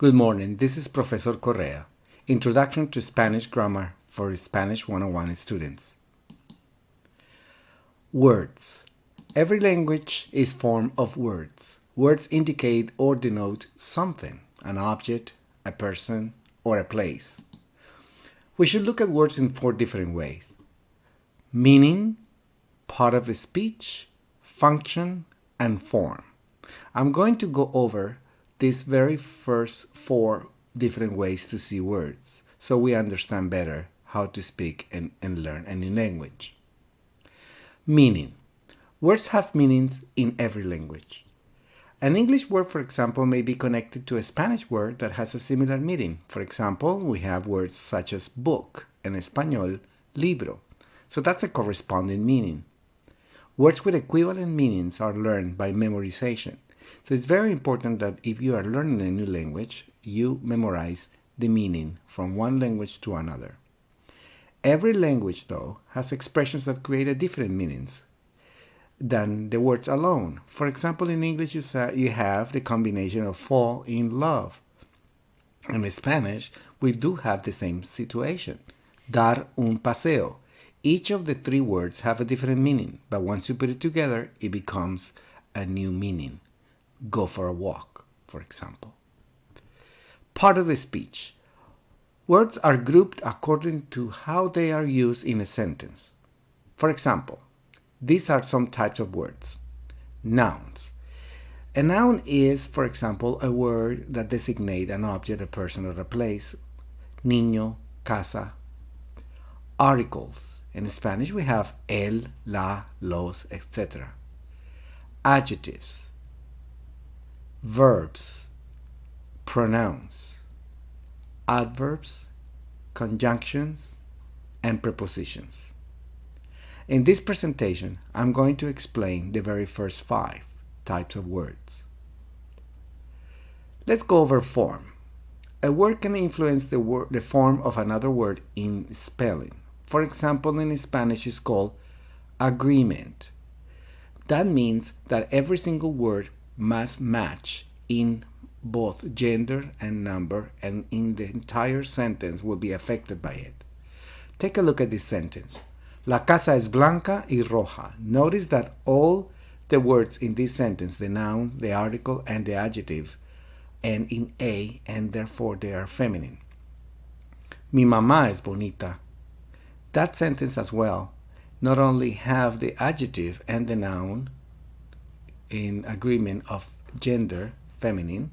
Good morning, this is Professor Correa. Introduction to Spanish Grammar for Spanish 101 students. Words. Every language is formed of words. Words indicate or denote something, an object, a person, or a place. We should look at words in 4 different ways. Meaning, part of a speech, function, and form. I'm going to go over these very first 4 different ways to see words so we understand better how to speak and learn a new language. Meaning. Words have meanings in every language. An English word, for example, may be connected to a Spanish word that has a similar meaning. For example, we have words such as book, en español, libro. So that's a corresponding meaning. Words with equivalent meanings are learned by memorization. So it's very important that if you are learning a new language, you memorize the meaning from one language to another. Every language, though, has expressions that create a different meanings than the words alone. For example, in English, you have the combination of fall in love. In Spanish, we do have the same situation. Dar un paseo. Each of the 3 words have a different meaning, but once you put it together, it becomes a new meaning. Go for a walk, for example. Part of the speech. Words are grouped according to how they are used in a sentence. For example, these are some types of words. Nouns. A noun is, for example, a word that designates an object, a person, or a place. Niño, casa. Articles. In Spanish, we have el, la, los, etc. Adjectives. Verbs. Pronouns. Adverbs, conjunctions, and prepositions. In this presentation, I'm going to explain the very first 5 types of words. Let's go over form. A word can influence the form of another word in spelling. For example, in Spanish, it's called agreement. That means that every single word must match in both gender and number, and in the entire sentence will be affected by it. Take a look at this sentence. La casa es blanca y roja. Notice that all the words in this sentence, the noun, the article, and the adjectives, end in a, and therefore they are feminine. Mi mamá es bonita. That sentence as well not only have the adjective and the noun in agreement of gender, feminine,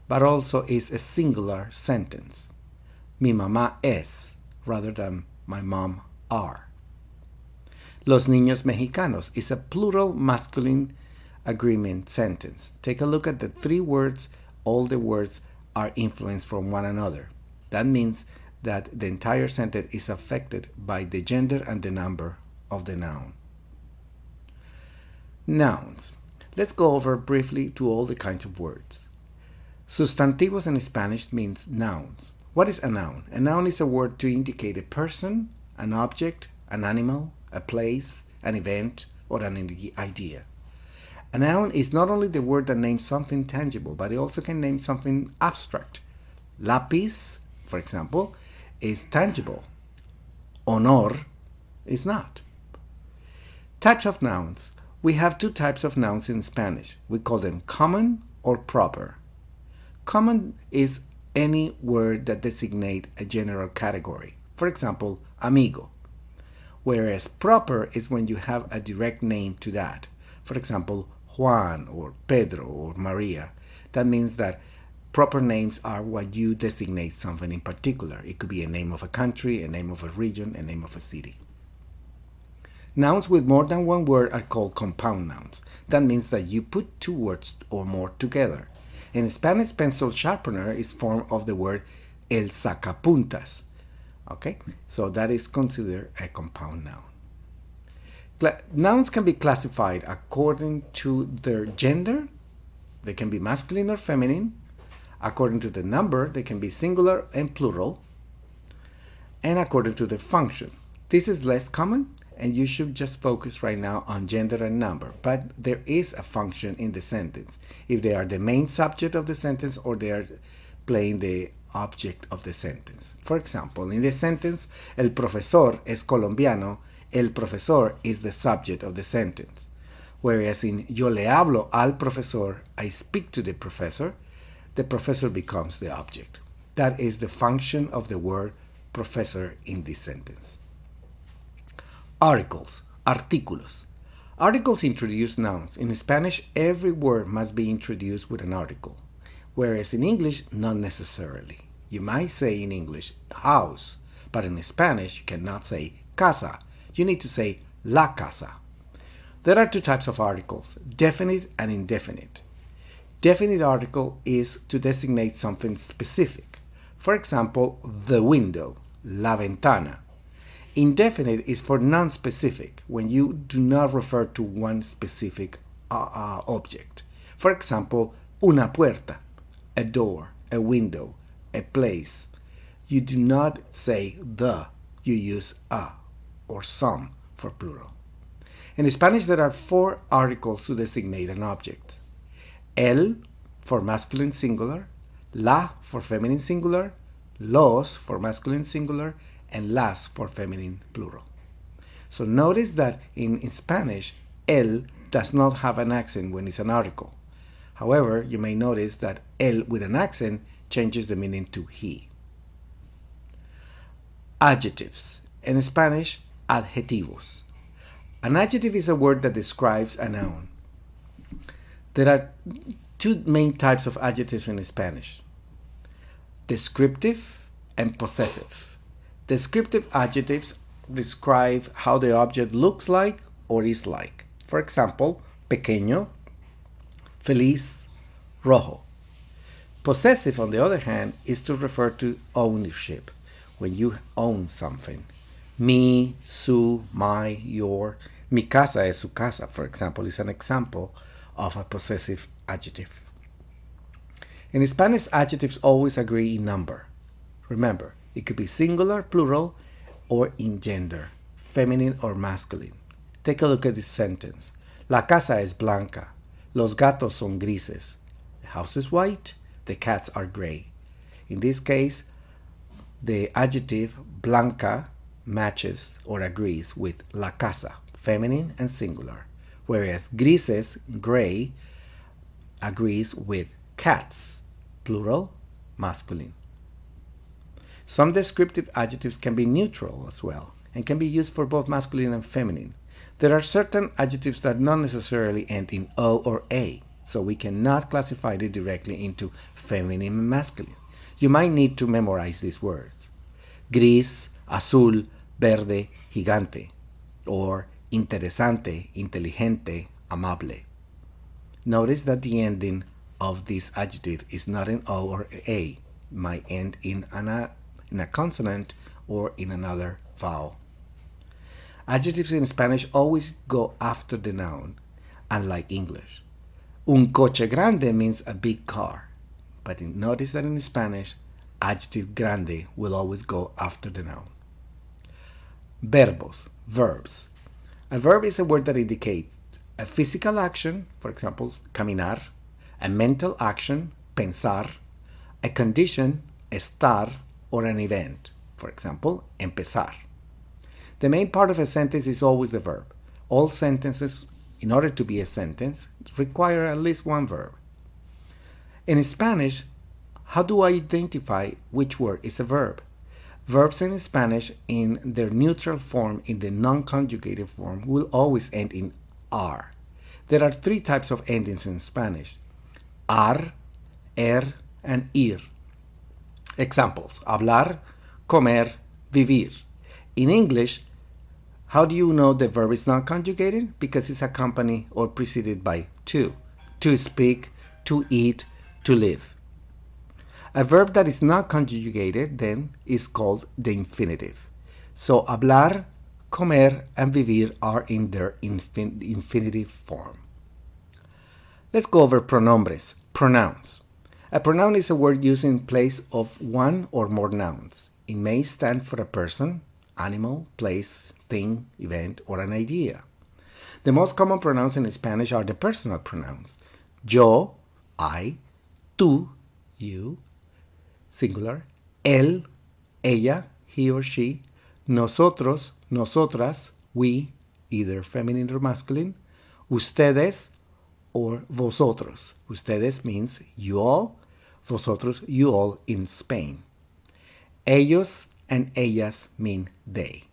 but also is a singular sentence. Mi mamá es, rather than my mom are. Los niños mexicanos is a plural masculine agreement sentence. Take a look at the 3 words. All the words are influenced from one another. That means that the entire sentence is affected by the gender and the number of the noun. Nouns. Let's go over briefly to all the kinds of words. Sustantivos in Spanish means nouns. What is a noun? A noun is a word to indicate a person, an object, an animal, a place, an event, or an idea. A noun is not only the word that names something tangible, but it also can name something abstract. Lápiz, for example, is tangible. Honor is not. Types of nouns. We have 2 types of nouns in Spanish. We call them common or proper. Common is any word that designates a general category. For example, amigo. Whereas proper is when you have a direct name to that. For example, Juan or Pedro or Maria. That means that proper names are what you designate something in particular. It could be a name of a country, a name of a region, a name of a city. Nouns with more than one word are called compound nouns. That means that you put 2 words or more together. In Spanish, pencil sharpener is formed of the word el sacapuntas. Okay, so that is considered a compound noun. Nouns can be classified according to their gender. They can be masculine or feminine. According to the number, they can be singular and plural. And according to the function. This is less common, and you should just focus right now on gender and number. But there is a function in the sentence. If they are the main subject of the sentence or they are playing the object of the sentence. For example, in the sentence, el profesor es colombiano, el profesor is the subject of the sentence. Whereas in yo le hablo al profesor, I speak to the professor becomes the object. That is the function of the word professor in this sentence. Articles, artículos. Articles introduce nouns. In Spanish, every word must be introduced with an article, whereas in English, not necessarily. You might say in English, house, but in Spanish, you cannot say casa. You need to say la casa. There are two types of articles, definite and indefinite. Definite article is to designate something specific. For example, the window, la ventana. Indefinite is for non-specific, when you do not refer to one specific object. For example, una puerta, a door, a window, a place. You do not say the, you use a or some for plural. In Spanish, there are 4 articles to designate an object. El for masculine singular, la for feminine singular, los for masculine singular, and las for feminine plural. So notice that in Spanish, el does not have an accent when it's an article. However, you may notice that el with an accent changes the meaning to he. Adjectives. In Spanish, adjetivos. An adjective is a word that describes a noun. There are 2 main types of adjectives in Spanish: descriptive and possessive. Descriptive adjectives describe how the object looks like or is like. For example, pequeño, feliz, rojo. Possessive, on the other hand, is to refer to ownership, when you own something. Mi, su, my, your. Mi casa es su casa, for example, is an example of a possessive adjective. In Spanish, adjectives always agree in number. Remember, it could be singular, plural, or in gender, feminine or masculine. Take a look at this sentence. La casa es blanca. Los gatos son grises. The house is white. The cats are gray. In this case, the adjective blanca matches or agrees with la casa, feminine and singular, whereas grises, gray, agrees with cats, plural, masculine. Some descriptive adjectives can be neutral as well and can be used for both masculine and feminine. There are certain adjectives that not necessarily end in O or A, so we cannot classify it directly into feminine and masculine. You might need to memorize these words: gris, azul, verde, gigante, or interesante, inteligente, amable. Notice that the ending of this adjective is not in O or A. It might end in a consonant or in another vowel. Adjectives in Spanish always go after the noun, unlike English. Un coche grande means a big car, but notice that in Spanish, adjective grande will always go after the noun. Verbos, verbs. A verb is a word that indicates a physical action, for example, caminar, a mental action, pensar, a condition, estar, or an event, for example, empezar. The main part of a sentence is always the verb. All sentences, in order to be a sentence, require at least one verb. In Spanish, how do I identify which word is a verb? Verbs in Spanish, in their neutral form, in the non-conjugated form, will always end in ar. There are 3 types of endings in Spanish: ar, and ir. Examples: hablar, comer, vivir. In English, how do you know the verb is not conjugated? Because it's accompanied or preceded by to speak, to eat, to live. A verb that is not conjugated then is called the infinitive. So hablar, comer, and vivir are in their infinitive form. Let's go over pronombres, pronouns. A pronoun is a word used in place of one or more nouns. It may stand for a person, animal, place, thing, event, or an idea. The most common pronouns in Spanish are the personal pronouns: yo, I, tú, you, singular, él, ella, he or she, nosotros, nosotras, we, either feminine or masculine, ustedes, or vosotros. Ustedes means you all, vosotros, you all in Spain. Ellos and ellas mean they.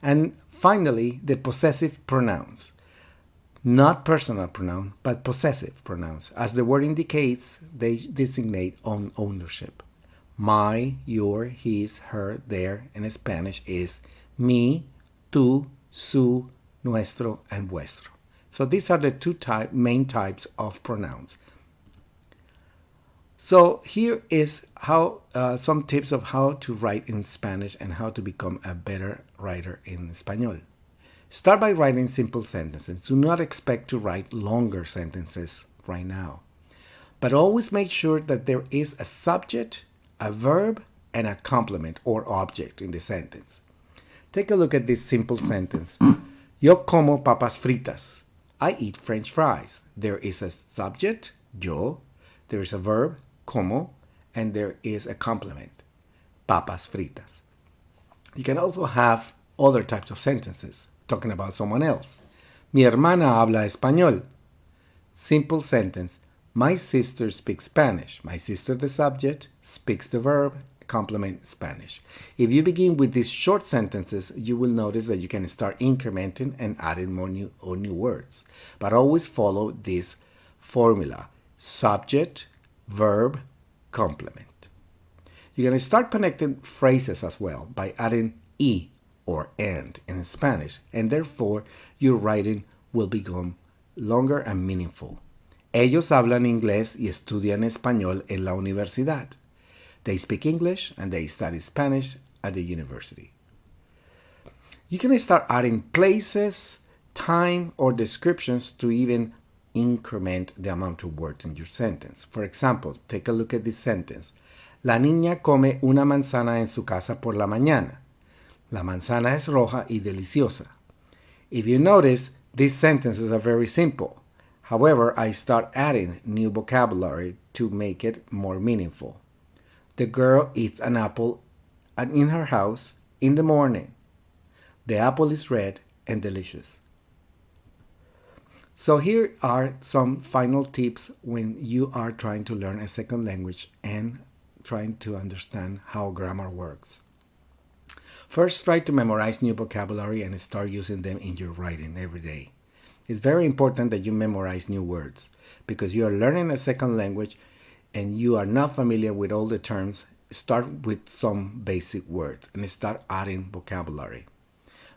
And finally, the possessive pronouns. Not personal pronoun, but possessive pronouns. As the word indicates, they designate on ownership. My, your, his, her, their in Spanish is mi, tu, su, nuestro, and vuestro. So these are the two main types of pronouns. So here is how some tips of how to write in Spanish and how to become a better writer in Español. Start by writing simple sentences. Do not expect to write longer sentences right now. But always make sure that there is a subject, a verb, and a complement or object in the sentence. Take a look at this simple sentence. Yo como papas fritas. I eat French fries. There is a subject, yo. There is a verb, como. And there is a complement, papas fritas. You can also have other types of sentences talking about someone else. Mi hermana habla español. Simple sentence. My sister speaks Spanish. My sister, the subject, speaks the verb, complement Spanish. If you begin with these short sentences, you will notice that you can start incrementing and adding more new words. But always follow this formula. Subject, verb, complement. You're going to start connecting phrases as well by adding y or and in Spanish, and therefore your writing will become longer and meaningful. Ellos hablan inglés y estudian español en la universidad. They speak English and they study Spanish at the university. You can start adding places, time, or descriptions to even increment the amount of words in your sentence. For example, take a look at this sentence. La niña come una manzana en su casa por la mañana. La manzana es roja y deliciosa. If you notice, these sentences are very simple. However, I start adding new vocabulary to make it more meaningful. The girl eats an apple in her house in the morning. The apple is red and delicious. So here are some final tips when you are trying to learn a second language and trying to understand how grammar works. First, try to memorize new vocabulary and start using them in your writing every day. It's very important that you memorize new words because you are learning a second language and you are not familiar with all the terms. Start with some basic words and start adding vocabulary.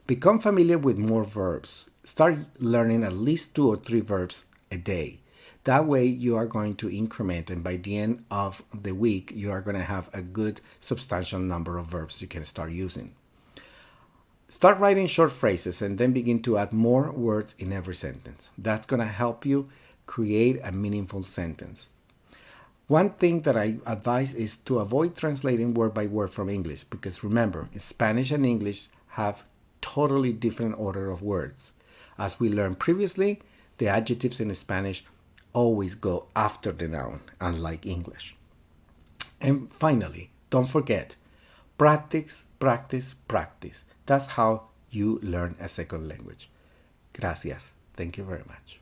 Become familiar with more verbs. Start learning at least 2 or 3 verbs a day. That way you are going to increment, and by the end of the week you are going to have a good substantial number of verbs you can start using. Start writing short phrases and then begin to add more words in every sentence. That's going to help you create a meaningful sentence. One thing that I advise is to avoid translating word by word from English because remember, Spanish and English have totally different order of words. As we learned previously, the adjectives in Spanish always go after the noun, unlike English. And finally, don't forget, practice, practice, practice. That's how you learn a second language. Gracias. Thank you very much.